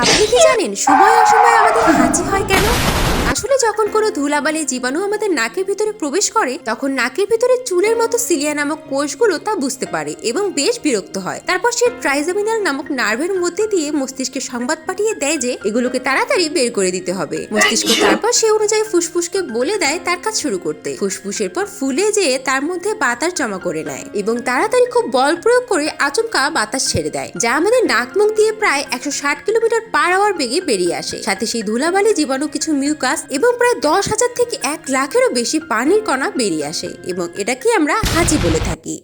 আপনি কি জানেন সময় অসময়ে আমাদের হাঁচি হয় কেন? আসলে যখন কোনো ধুলাবালি জীবাণু আমাদের নাকের ভিতরে প্রবেশ করে তখন নাকের ভিতরে চুলের মতো সিলিয়া নামক কোষগুলো তা বুঝতে পারে এবং বেশ বিরক্ত হয়। তারপর সে ট্রাইজেমিনাল নামক নার্ভের মধ্যে দিয়ে মস্তিষ্কে সংবাদ পাঠিয়ে দেয় যে এগুলোকে তাড়াতাড়ি বের করে দিতে হবে। মস্তিষ্ক তারপর সে অনুযায়ী ফুসফুসকে বলে দেয় তার কাজ শুরু করতে। ফুসফুসের পর ফুলে যেয়ে তার মধ্যে বাতাস জমা করে নেয় এবং তাড়াতাড়ি খুব বল প্রয়োগ করে আচমকা বাতাস ছেড়ে দেয়, যা আমাদের নাক মুখ দিয়ে প্রায় 160 কিলোমিটার পার আওয়ার বেগে বেরিয়ে আসে। সাথে সেই ধুলাবালি জীবাণু, কিছু মিউকাস এবং প্রায় 10,000 থেকে 1 লাখেরও বেশি পানির কণা বেরিয়ে আসে এবং এটাকে আমরা হাঁচি বলে থাকি।